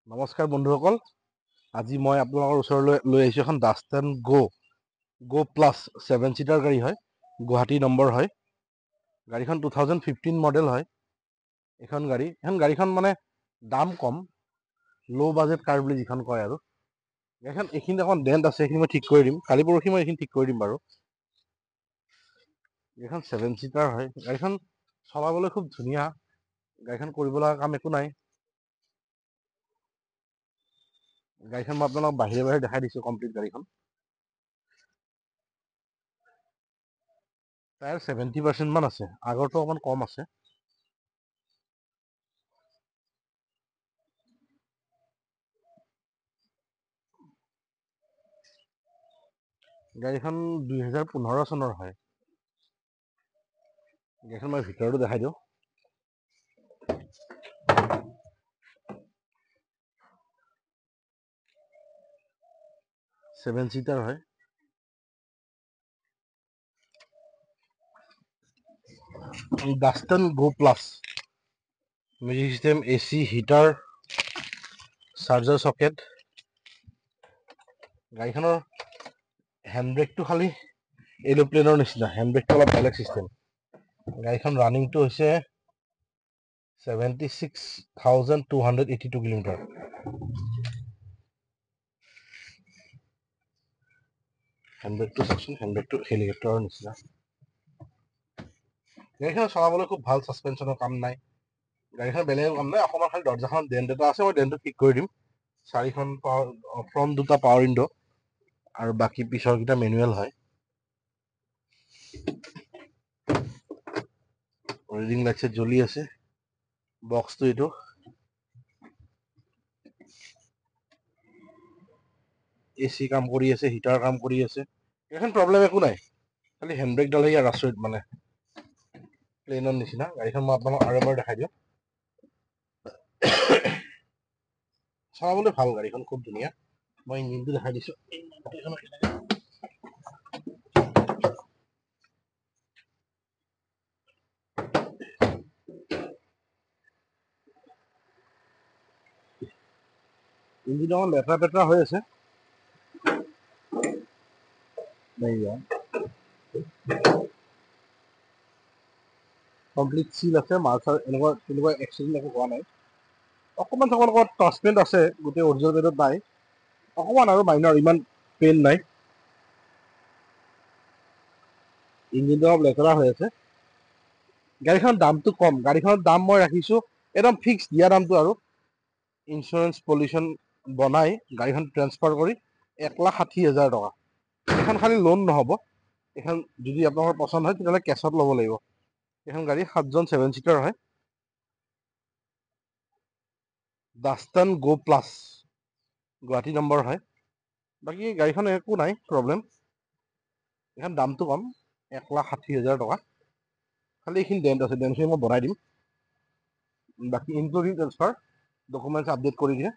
নমস্কাৰ বন্ধুসকল, আজি মই আপোনালোকৰ ওচৰলৈ লৈ আহিছোঁ এখন ডাষ্টান গো প্লাছ 7 ছিটাৰ গাড়ী হয়। গুৱাহাটী নম্বৰ হয়। গাড়ীখন 2015 মডেল হয়। এইখন গাড়ীখন মানে দাম কম, ল' বাজেট কাৰ বুলি যিখন কয় আৰু। গাড়ীখন এইখিনি অকণ ডেণ্ট আছে, এইখিনি মই ঠিক কৰি দিম। কালি পৰহি মই এইখিনি ঠিক কৰি দিম বাৰু। গাড়ীখন 7 ছিটাৰ হয়। গাড়ীখন চলাবলৈ খুব ধুনীয়া। গাড়ীখন কৰিব লগা কাম একো নাই। গাড়ীখন মই আপোনালোকক বাহিৰে দেখাই দিছোঁ কমপ্লিট গাড়ীখন। টায়াৰ 70% মান আছে, আগৰটো অকমান কম আছে। গাড়ীখন 2015 চনৰ হয়। গাড়ীখন মই ভিতৰতো দেখাই দিওঁ। 7 ছিটাৰ হয়। Datsun Go Plus, music system, AC, heater, charger socket. গাড়ীখনৰ হেণ্ডব্ৰেকটো খালি এৰোপ্লেনৰ নিচিনা, হেণ্ডব্ৰেকটো অলপ বেলেগ চিষ্টেম। গাড়ীখন ৰানিংটো হৈছে 76,282 কিলোমিটাৰ। হেণ্ডব্ৰেকটো চাওকচোন, হেণ্ডব্ৰেকটো হেলিকপ্টাৰৰ নিচিনা। গাড়ীখন চলাবলৈ খুব ভাল, ছাছপেনশ্যনৰ কাম নাই। গাড়ীখন বেলেগ কাম নাই, অকণমান খালি দৰ্জাখন ডেণ্ট এটা আছে, মই ডেণ্টটো ঠিক কৰি দিম। 4খন ফ্ৰণ্ট 2টা পাৱাৰ উইণ্ডো আৰু বাকী পিছৰকেইটা মেনুৱেল হয়। ৰিডিং লাইট ছেট জ্বলি আছে। বক্সটো এইটো। AC কাম কৰি আছে, হিটাৰ কাম কৰি আছে। এইখন প্ৰব্লেম একো নাই, খালি হেণ্ডব্ৰেকডালহে ইয়াৰ আচৰিত মানে, প্লেনৰ নিচিনা। গাড়ীখন মই আপোনালোকক আৰু এবাৰ দেখাই দিওঁ। চলাবলৈ ভাল, গাড়ীখন খুব ধুনীয়া। মই ইঞ্জিনটো দেখাই দিছোঁ। ইঞ্জিন অকণ লেতেৰা পেতেৰা হৈ আছে। কমপ্লিট চিল আছে, মাৰ্চাৰ তেনেকুৱা এক্সিডেণ্ট একো হোৱা নাই। অকণমান টাচপেণ্ট আছে, গোটেই অৰিজিনেল পেইণ্টত নাই। অকণমান আৰু মাইনৰ, ইমান পেইণ্ট নাই। ইঞ্জিনটো অলপ লেতেৰা হৈ আছে। গাড়ীখনৰ দামটো কম, গাড়ীখনৰ দাম মই ৰাখিছোঁ একদম ফিক্স দিয়া দামটো আৰু। ইঞ্চুৰেঞ্চ পলিউশ্যন বনাই গাড়ীখন ট্ৰেন্সফাৰ কৰি 1,60,000 টকা। এইখন খালি লোন নহ'ব, এইখন যদি আপোনালোকৰ পচন্দ হয় তেতিয়াহ'লে কেছত ল'ব লাগিব। এইখন গাড়ী 7জন 7 ছিটাৰ হয়। Datsun Go plus, Guwahati number হয়। বাকী গাড়ীখন একো নাই প্ৰব্লেম। এইখন দামটো কম, 1,60,000 টকা। খালি এইখিনি ডেণ্ট আছে, ডেণ্টখিনি মই বনাই দিম। বাকী ইনক্লুডিং ট্ৰেন্সফাৰ, ডকুমেণ্টছ আপডেট কৰি দিয়ে।